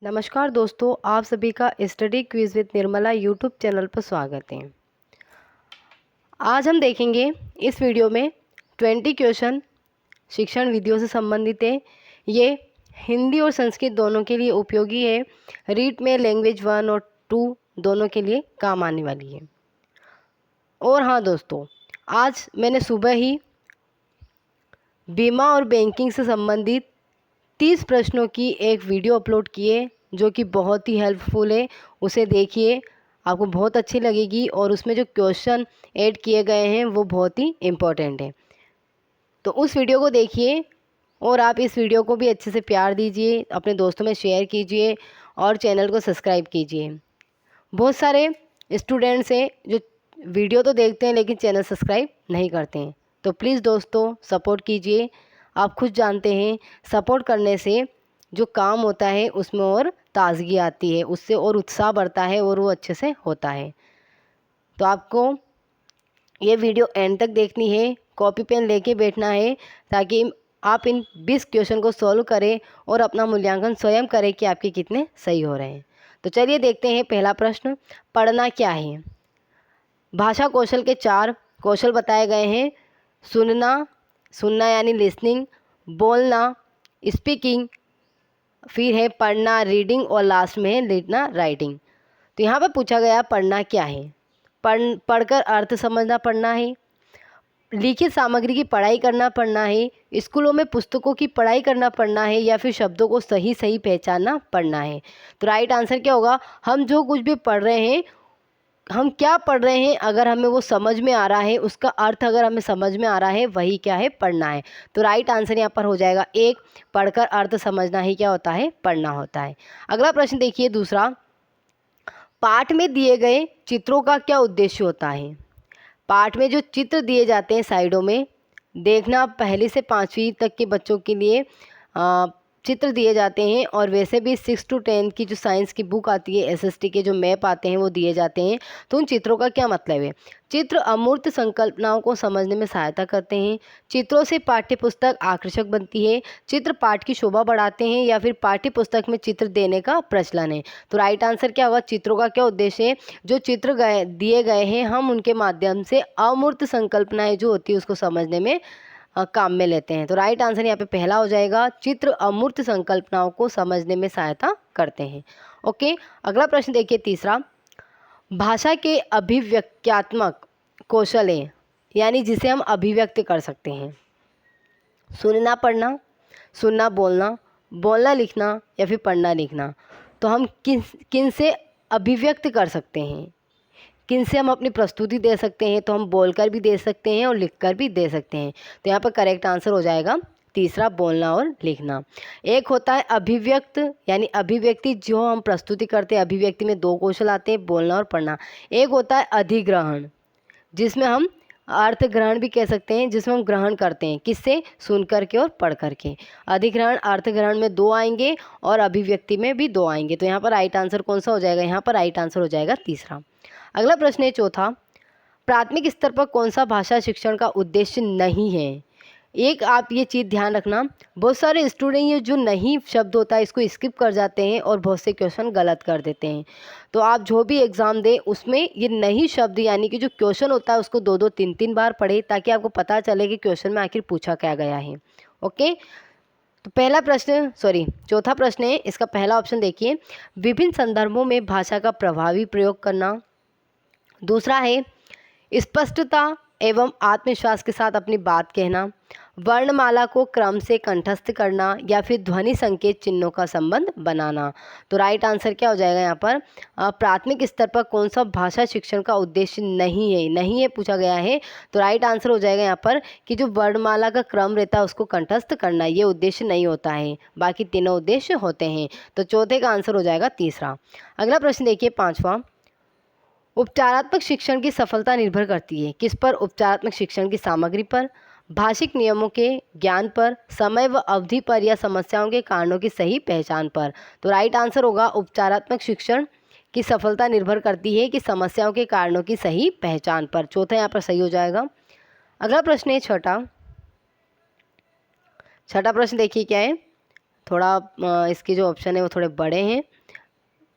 नमस्कार दोस्तों, आप सभी का study quiz with Nirmala YouTube channel पर स्वागत है। आज हम देखेंगे इस वीडियो में 20 क्वेश्चन शिक्षण विधियों से संबंधित है। ये हिंदी और संस्कृत दोनों के लिए उपयोगी है। रीड में लैंग्वेज 1 और 2 दोनों के लिए काम आने वाली है। और हाँ दोस्तों, आज मैंने सुबह ही बीमा और बैंकिंग से संबंधित 30 प्रश्नों की एक वीडियो अपलोड की है जो कि बहुत ही हेल्पफुल है। उसे देखिए, आपको बहुत अच्छी लगेगी और उसमें जो क्वेश्चन ऐड किए गए हैं वो बहुत ही इम्पोर्टेंट है। तो उस वीडियो को देखिए और आप इस वीडियो को भी अच्छे से प्यार दीजिए, अपने दोस्तों में शेयर कीजिए और चैनल को सब्सक्राइब कीजिए। बहुत सारे स्टूडेंट्स हैं जो वीडियो तो देखते हैं लेकिन चैनल सब्सक्राइब नहीं करते हैं, तो प्लीज़ दोस्तों सपोर्ट कीजिए। आप खुद जानते हैं सपोर्ट करने से जो काम होता है उसमें और ताज़गी आती है, उससे और उत्साह बढ़ता है और वो अच्छे से होता है। तो आपको ये वीडियो एंड तक देखनी है, कॉपी पेन लेके बैठना है ताकि आप इन 20 क्वेश्चन को सॉल्व करें और अपना मूल्यांकन स्वयं करें कि आपके कितने सही हो रहे हैं। तो चलिए देखते हैं पहला प्रश्न, पढ़ना क्या है। भाषा कौशल के 4 कौशल बताए गए हैं। सुनना यानी लिसनिंग, बोलना स्पीकिंग, फिर है पढ़ना रीडिंग और लास्ट में है लिखना राइटिंग। तो यहाँ पर पूछा गया पढ़ना क्या है। पढ़कर अर्थ समझना पढ़ना है, लिखित सामग्री की पढ़ाई करना पढ़ना है, स्कूलों में पुस्तकों की पढ़ाई करना पढ़ना है, या फिर शब्दों को सही सही पहचानना पढ़ना है। तो राइट आंसर क्या होगा, हम जो कुछ भी पढ़ रहे हैं, हम क्या पढ़ रहे हैं अगर हमें वो समझ में आ रहा है, उसका अर्थ अगर हमें समझ में आ रहा है, वही क्या है पढ़ना है। तो राइट आंसर यहाँ पर हो जाएगा 1, पढ़कर अर्थ समझना ही क्या होता है पढ़ना होता है। अगला प्रश्न देखिए दूसरा, पाठ में दिए गए चित्रों का क्या उद्देश्य होता है। पाठ में जो चित्र दिए जाते हैं साइडों में, देखना पहली से 5वीं तक के बच्चों के लिए चित्र दिए जाते हैं, और वैसे भी 6 to 10 की जो साइंस की बुक आती है, एसएसटी के जो मैप आते हैं वो दिए जाते हैं। तो उन चित्रों का क्या मतलब है। चित्र अमूर्त संकल्पनाओं को समझने में सहायता करते हैं। चित्रों से पाठ्य पुस्तक आकर्षक बनती है। चित्र पाठ की शोभा बढ़ाते हैं, या फिर पाठ्य पुस्तक में चित्र देने का प्रचलन है। तो राइट आंसर क्या होगा, चित्रों का क्या उद्देश्य है, जो चित्र दिए गए हैं हम उनके माध्यम से अमूर्त संकल्पनाएं जो होती है उसको समझने में काम में लेते हैं। तो राइट आंसर यहाँ पे पहला हो जाएगा, चित्र अमूर्त संकल्पनाओं को समझने में सहायता करते हैं। ओके, अगला प्रश्न देखिए तीसरा, भाषा के अभिव्यक्त्यात्मक कौशल है, यानी जिसे हम अभिव्यक्त कर सकते हैं। सुनना पढ़ना, सुनना बोलना, बोलना लिखना, या फिर पढ़ना लिखना। तो हम किन से अभिव्यक्त कर सकते हैं, किन से हम अपनी प्रस्तुति दे सकते हैं। तो हम बोलकर भी दे सकते हैं और लिखकर भी दे सकते हैं। तो यहाँ पर करेक्ट आंसर हो जाएगा तीसरा, बोलना और लिखना। एक होता है अभिव्यक्त, यानी अभिव्यक्ति जो हम प्रस्तुति करते हैं, अभिव्यक्ति में 2 कौशल आते हैं, बोलना और पढ़ना। एक होता है अधिग्रहण, जिसमें हम अर्थ ग्रहण भी कह सकते हैं, जिसमें हम ग्रहण करते हैं, किससे, सुन करके और पढ़ करके। अधिग्रहण अर्थ ग्रहण में 2 आएंगे और अभिव्यक्ति में भी 2 आएंगे। तो यहाँ पर राइट आंसर कौन सा हो जाएगा, यहाँ पर राइट आंसर हो जाएगा तीसरा। अगला प्रश्न है चौथा, प्राथमिक स्तर पर कौन सा भाषा शिक्षण का उद्देश्य नहीं है। एक आप ये चीज़ ध्यान रखना, बहुत सारे स्टूडेंट ये जो नहीं शब्द होता है इसको स्किप कर जाते हैं और बहुत से क्वेश्चन गलत कर देते हैं। तो आप जो भी एग्ज़ाम दें उसमें ये नहीं शब्द यानी कि जो क्वेश्चन होता है उसको 2-2 3-3 बार पढ़े, ताकि आपको पता चले कि क्वेश्चन में आखिर पूछा क्या गया है। ओके, तो चौथा प्रश्न है, इसका पहला ऑप्शन देखिए, विभिन्न संदर्भों में भाषा का प्रभावी प्रयोग करना। दूसरा है स्पष्टता एवं आत्मविश्वास के साथ अपनी बात कहना, वर्णमाला को क्रम से कंठस्थ करना, या फिर ध्वनि संकेत चिन्हों का संबंध बनाना। तो राइट आंसर क्या हो जाएगा यहाँ पर, प्राथमिक स्तर पर कौन सा भाषा शिक्षण का उद्देश्य नहीं है पूछा गया है। तो राइट आंसर हो जाएगा यहाँ पर कि जो वर्णमाला का क्रम रहता है उसको कंठस्थ करना, ये उद्देश्य नहीं होता है, बाकी तीनों उद्देश्य होते हैं। तो चौथे का आंसर हो जाएगा तीसरा। अगला प्रश्न देखिए पांचवा, उपचारात्मक शिक्षण की सफलता निर्भर करती है किस पर, उपचारात्मक शिक्षण की सामग्री पर, भाषिक नियमों के ज्ञान पर, समय व अवधि पर, या समस्याओं के कारणों की सही पहचान पर। तो राइट आंसर होगा उपचारात्मक शिक्षण की सफलता निर्भर करती है कि समस्याओं के कारणों की सही पहचान पर। चौथा यहाँ पर सही हो जाएगा। अगला प्रश्न है छठा प्रश्न देखिए क्या है, थोड़ा इसके जो ऑप्शन है वो थोड़े बड़े हैं।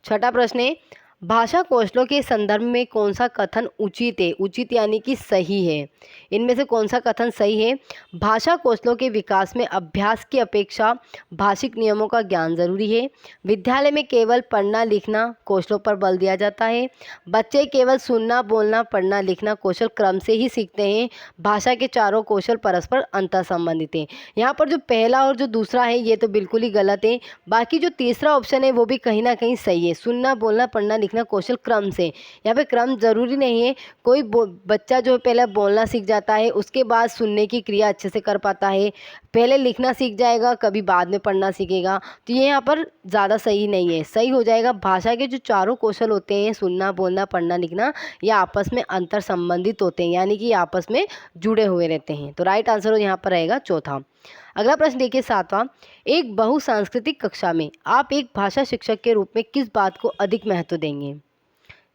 छठा प्रश्न है, भाषा कौशलों के संदर्भ में कौन सा कथन उचित है? उचित यानी कि सही है। इनमें से कौन सा कथन सही है? भाषा कौशलों के विकास में अभ्यास की अपेक्षा भाषिक नियमों का ज्ञान जरूरी है। विद्यालय में केवल पढ़ना लिखना कौशलों पर बल दिया जाता है। बच्चे केवल सुनना बोलना पढ़ना लिखना कौशल क्रम से ही सीखते हैं। भाषा के चारों कौशल परस्पर अंतर संबंधित हैं। यहाँ पर जो पहला और जो दूसरा है ये तो बिल्कुल ही गलत है। बाकी जो तीसरा ऑप्शन है वो भी कहीं ना कहीं सही है। सुनना बोलना पढ़ना लिखना कौशल क्रम से, यहाँ पे क्रम जरूरी नहीं है। कोई बच्चा जो पहले बोलना सीख जाता है उसके बाद सुनने की क्रिया अच्छे से कर पाता है, पहले लिखना सीख जाएगा कभी बाद में पढ़ना सीखेगा, तो ये यहाँ पर ज़्यादा सही नहीं है। सही हो जाएगा भाषा के जो चारों कौशल होते हैं सुनना बोलना पढ़ना लिखना, ये आपस में अंतर संबंधित होते हैं, यानी कि आपस में जुड़े हुए रहते हैं। तो राइट आंसर यहाँ पर रहेगा चौथा। अगला प्रश्न देखिए सातवां, एक बहुसांस्कृतिक कक्षा में आप एक भाषा शिक्षक के रूप में किस बात को अधिक महत्व देंगे?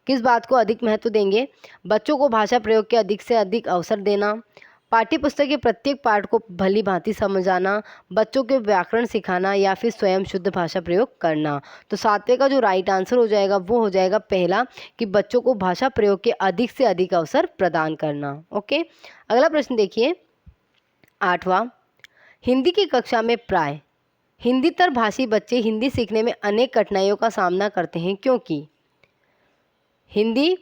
किस बात को अधिक महत्व देंगे? बच्चों को भाषा प्रयोग के अधिक से अधिक अवसर देना, पाठ्यपुस्तक के प्रत्येक पाठ को भली भांति समझाना, बच्चों के व्याकरण सिखाना, या फिर स्वयं शुद्ध भाषा प्रयोग करना। तो सातवें का जो राइट आंसर हो जाएगा वो हो जाएगा पहला, कि बच्चों को भाषा प्रयोग के अधिक से अधिक अवसर प्रदान करना। ओके, अगला प्रश्न देखिए आठवां, हिंदी की कक्षा में प्राय हिंदीतर भाषी बच्चे हिंदी सीखने में अनेक कठिनाइयों का सामना करते हैं, क्योंकि हिंदी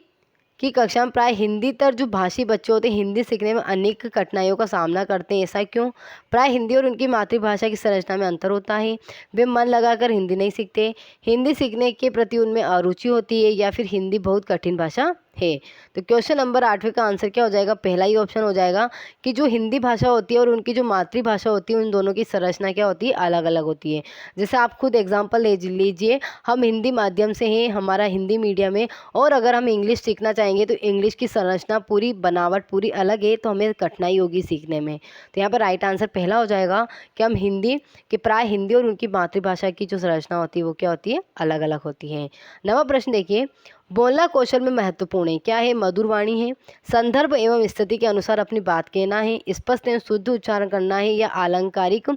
की कक्षा में प्राय हिंदीतर जो भाषी बच्चे होते हैं हिंदी सीखने में अनेक कठिनाइयों का सामना करते हैं। ऐसा क्यों? प्राय हिंदी और उनकी मातृभाषा की संरचना में अंतर होता है, वे मन लगाकर हिंदी नहीं सीखते, हिंदी सीखने के प्रति उनमें अरुचि होती है, या फिर हिंदी बहुत कठिन भाषा है। तो क्वेश्चन नंबर 8वें का आंसर क्या हो जाएगा? पहला ही ऑप्शन हो जाएगा कि जो हिंदी भाषा होती है और उनकी जो मातृभाषा होती है उन दोनों की संरचना क्या होती है? अलग अलग होती है। जैसे आप खुद एग्जांपल ले लीजिए, हम हिंदी माध्यम से हैं, हमारा हिंदी मीडियम है, और अगर हम इंग्लिश सीखना चाहेंगे तो इंग्लिश की संरचना पूरी बनावट पूरी अलग है, तो हमें कठिनाई होगी सीखने में। तो यहाँ पर राइट आंसर पहला हो जाएगा कि हम हिंदी कि प्राय हिंदी और उनकी मातृभाषा की जो संरचना होती है वो क्या होती है? अलग अलग होती है। नवा प्रश्न देखिए, बोलना कौशल में महत्वपूर्ण है क्या है? मधुर वाणी है, संदर्भ एवं स्थिति के अनुसार अपनी बात कहना है, स्पष्ट एवं शुद्ध उच्चारण करना है, या अलंकारिक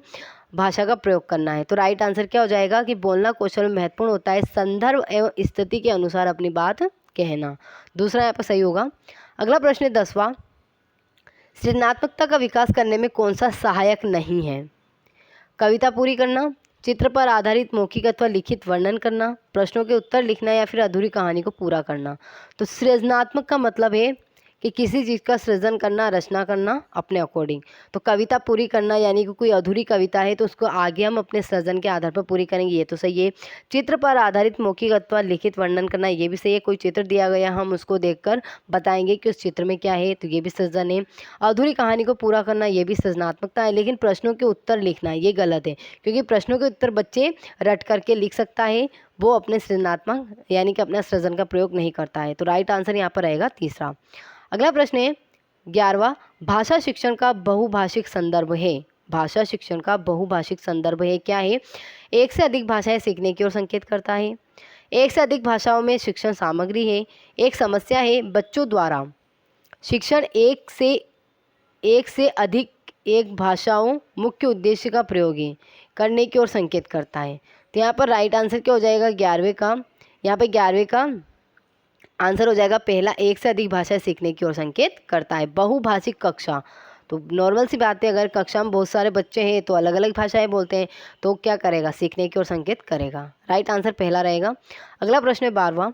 भाषा का प्रयोग करना है। तो राइट आंसर क्या हो जाएगा कि बोलना कौशल में महत्वपूर्ण होता है संदर्भ एवं स्थिति के अनुसार अपनी बात कहना। दूसरा यहाँ पर सही होगा। अगला प्रश्न है 10वां, सृजनात्मकता का विकास करने में कौन सा सहायक नहीं है? कविता पूरी करना, चित्र पर आधारित मौखिक अथवा लिखित वर्णन करना, प्रश्नों के उत्तर लिखना, या फिर अधूरी कहानी को पूरा करना। तो सृजनात्मक का मतलब है कि किसी चीज़ का सृजन करना, रचना करना अपने अकॉर्डिंग। तो कविता पूरी करना यानी कि कोई अधूरी कविता है तो उसको आगे हम अपने सृजन के आधार पर पूरी करेंगे, ये तो सही है। चित्र पर आधारित मौखिक अथवा लिखित वर्णन करना, ये भी सही है। कोई चित्र दिया गया हम उसको देखकर बताएंगे कि उस चित्र में क्या है, तो ये भी सृजन है। अधूरी कहानी को पूरा करना, ये भी सृजनात्मकता है। लेकिन प्रश्नों के उत्तर लिखना ये गलत है, क्योंकि प्रश्नों के उत्तर बच्चे रट करके लिख सकता है, वो अपने सृजनात्मक यानी कि अपना सृजन का प्रयोग नहीं करता है। तो राइट आंसर यहाँ पर रहेगा तीसरा। अगला प्रश्न है 11वां, भाषा शिक्षण का बहुभाषिक संदर्भ है। भाषा शिक्षण का बहुभाषिक संदर्भ है क्या है? एक से अधिक भाषाएं सीखने की ओर संकेत करता है, एक से अधिक भाषाओं में शिक्षण सामग्री है, एक समस्या है, बच्चों द्वारा शिक्षण एक से अधिक एक भाषाओं मुख्य उद्देश्य का प्रयोग है करने की ओर संकेत करता है। तो यहाँ पर राइट आंसर क्या हो जाएगा? 11वें का, यहाँ पे 11वें का आंसर हो जाएगा पहला, एक से अधिक भाषाएं सीखने की ओर संकेत करता है। बहुभाषिक कक्षा, तो नॉर्मल सी बात है, अगर कक्षा में बहुत सारे बच्चे हैं तो अलग अलग भाषाएं बोलते हैं, तो क्या करेगा? सीखने की ओर संकेत करेगा। राइट आंसर पहला रहेगा। अगला प्रश्न है 12वां,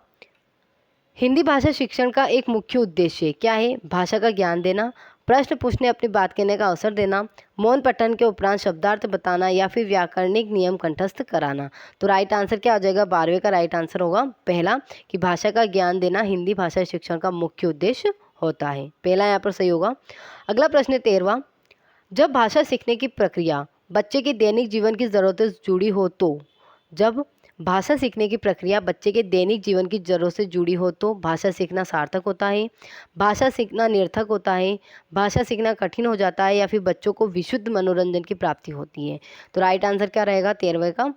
हिंदी भाषा शिक्षण का एक मुख्य उद्देश्य क्या है? भाषा का ज्ञान देना, प्रश्न पूछने अपनी बात कहने का अवसर देना, मौन पठन के उपरांत शब्दार्थ बताना, या फिर व्याकरणिक नियम कंठस्थ कराना। तो राइट आंसर क्या हो जाएगा? 12वें का राइट आंसर होगा पहला, कि भाषा का ज्ञान देना हिंदी भाषा शिक्षण का मुख्य उद्देश्य होता है। पहला यहाँ पर सही होगा। अगला प्रश्न है 13वां, जब भाषा सीखने की प्रक्रिया बच्चे के दैनिक जीवन की ज़रूरतों से जुड़ी हो तो जब भाषा सीखने की प्रक्रिया बच्चे के दैनिक जीवन की जरूरत से जुड़ी हो तो भाषा सीखना सार्थक होता है, भाषा सीखना निरर्थक होता है, भाषा सीखना कठिन हो जाता है, या फिर बच्चों को विशुद्ध मनोरंजन की प्राप्ति होती है। तो राइट आंसर क्या रहेगा? 13वें का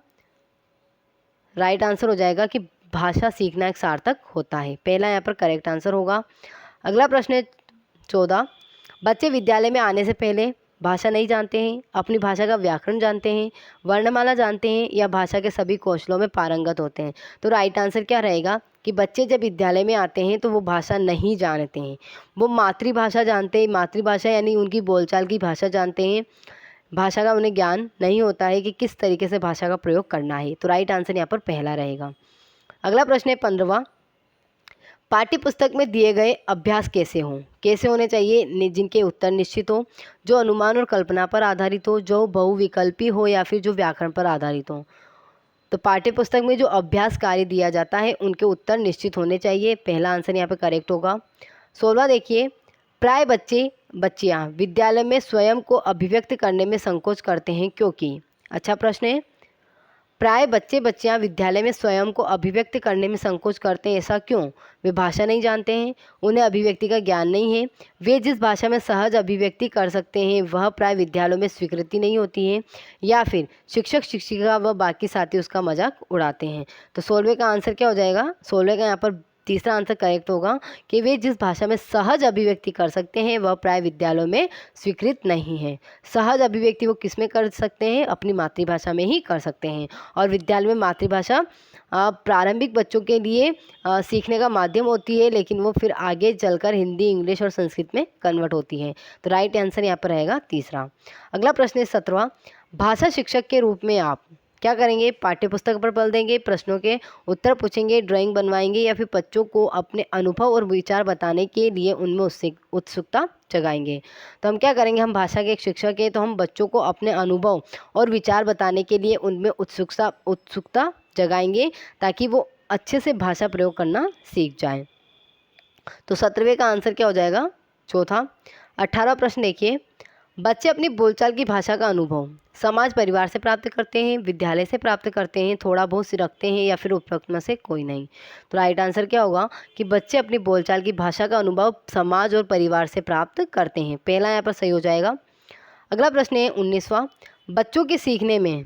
राइट आंसर हो जाएगा कि भाषा सीखना एक सार्थक होता है। पहला यहाँ पर करेक्ट आंसर होगा। अगला प्रश्न है 14, बच्चे विद्यालय में आने से पहले भाषा नहीं जानते हैं, अपनी भाषा का व्याकरण जानते हैं, वर्णमाला जानते हैं या भाषा के सभी कौशलों में पारंगत होते हैं। तो राइट आंसर क्या रहेगा कि बच्चे जब विद्यालय में आते हैं तो वो भाषा नहीं जानते हैं, वो मातृभाषा जानते हैं। मातृभाषा यानी उनकी बोलचाल की भाषा जानते हैं, भाषा का उन्हें ज्ञान नहीं होता है कि किस तरीके से भाषा का प्रयोग करना है। तो राइट आंसर यहाँ पर पहला रहेगा। अगला प्रश्न है 15वां, पाठ्य पुस्तक में दिए गए अभ्यास कैसे हों? कैसे होने चाहिए? जिनके उत्तर निश्चित हो, जो अनुमान और कल्पना पर आधारित हो, जो बहुविकल्पी हो या फिर जो व्याकरण पर आधारित हो। तो पाठ्य पुस्तक में जो अभ्यास कार्य दिया जाता है उनके उत्तर निश्चित होने चाहिए। पहला आंसर यहाँ पे करेक्ट होगा। 16वां देखिए, प्राय बच्चे बच्चियाँ विद्यालय में स्वयं को अभिव्यक्त करने में संकोच करते हैं क्योंकि। अच्छा प्रश्न है। प्राय बच्चे बच्चियां विद्यालय में स्वयं को अभिव्यक्त करने में संकोच करते हैं, ऐसा क्यों? वे भाषा नहीं जानते हैं, उन्हें अभिव्यक्ति का ज्ञान नहीं है, वे जिस भाषा में सहज अभिव्यक्ति कर सकते हैं वह प्राय विद्यालयों में स्वीकृति नहीं होती है, या फिर शिक्षक शिक्षिका व बाकी साथी उसका मजाक उड़ाते हैं। तो 16वें का आंसर क्या हो जाएगा? 16वें का यहाँ पर तीसरा आंसर करेक्ट होगा कि वे जिस भाषा में सहज अभिव्यक्ति कर सकते हैं वह प्राय विद्यालयों में स्वीकृत नहीं है। सहज अभिव्यक्ति वो किस में कर सकते हैं? अपनी मातृभाषा में ही कर सकते हैं। और विद्यालय में मातृभाषा प्रारंभिक बच्चों के लिए सीखने का माध्यम होती है, लेकिन वो फिर आगे चलकर हिंदी, इंग्लिश और संस्कृत में कन्वर्ट होती है। तो राइट आंसर यहाँ पर रहेगा तीसरा। अगला प्रश्न है 17वां, भाषा शिक्षक के रूप में आप क्या करेंगे? पाठ्य पुस्तक पर बल देंगे, प्रश्नों के उत्तर पूछेंगे, ड्राइंग बनवाएंगे या फिर बच्चों को अपने अनुभव और विचार बताने के लिए उनमें उत्सुकता जगाएंगे। तो हम क्या करेंगे? हम भाषा के एक शिक्षक हैं तो हम बच्चों को अपने अनुभव और विचार बताने के लिए उनमें उत्सुकता जगाएंगे ताकि वो अच्छे से भाषा प्रयोग करना सीख जाएं। तो 17वें का आंसर क्या हो जाएगा? चौथा। 18वां प्रश्न देखिए, बच्चे अपनी बोलचाल की भाषा का अनुभव समाज परिवार से प्राप्त करते हैं, विद्यालय से प्राप्त करते हैं, थोड़ा बहुत से रखते हैं या फिर उपरोक्त में से कोई नहीं। तो राइट आंसर क्या होगा कि बच्चे अपनी बोलचाल की भाषा का अनुभव समाज और परिवार से प्राप्त करते हैं। पहला यहाँ पर सही हो जाएगा। अगला प्रश्न है 19वां, बच्चों के सीखने में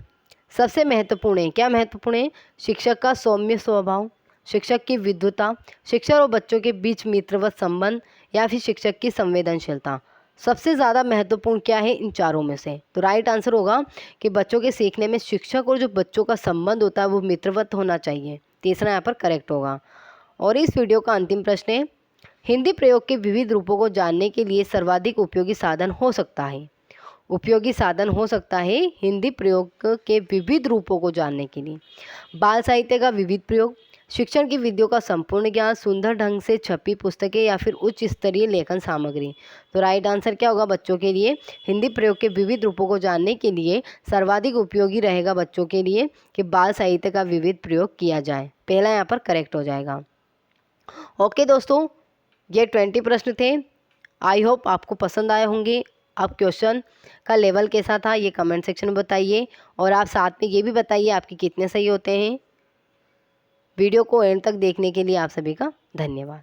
सबसे महत्वपूर्ण है, क्या महत्वपूर्ण है? शिक्षक का सौम्य स्वभाव, शिक्षक की विद्वता, शिक्षक और बच्चों के बीच मित्रवत संबंध या फिर शिक्षक की संवेदनशीलता। सबसे ज़्यादा महत्वपूर्ण क्या है इन चारों में से? तो राइट आंसर होगा कि बच्चों के सीखने में शिक्षक और जो बच्चों का संबंध होता है वो मित्रवत होना चाहिए। तीसरा यहाँ पर करेक्ट होगा। और इस वीडियो का अंतिम प्रश्न है, हिंदी प्रयोग के विविध रूपों को जानने के लिए सर्वाधिक उपयोगी साधन हो सकता है। उपयोगी साधन हो सकता है हिंदी प्रयोग के विविध रूपों को जानने के लिए बाल साहित्य का विविध प्रयोग, शिक्षण की विधियों का संपूर्ण ज्ञान, सुंदर ढंग से छपी पुस्तकें या फिर उच्च स्तरीय लेखन सामग्री। तो राइट आंसर क्या होगा बच्चों के लिए? हिंदी प्रयोग के विविध रूपों को जानने के लिए सर्वाधिक उपयोगी रहेगा बच्चों के लिए कि बाल साहित्य का विविध प्रयोग किया जाए। पहला यहाँ पर करेक्ट हो जाएगा। ओके दोस्तों, ये 20 प्रश्न थे। आई होप आपको पसंद आए होंगे। आप क्वेश्चन का लेवल कैसा था ये कमेंट सेक्शन में बताइए, और आप साथ में ये भी बताइए आपके कितने सही होते हैं। वीडियो को एंड तक देखने के लिए आप सभी का धन्यवाद।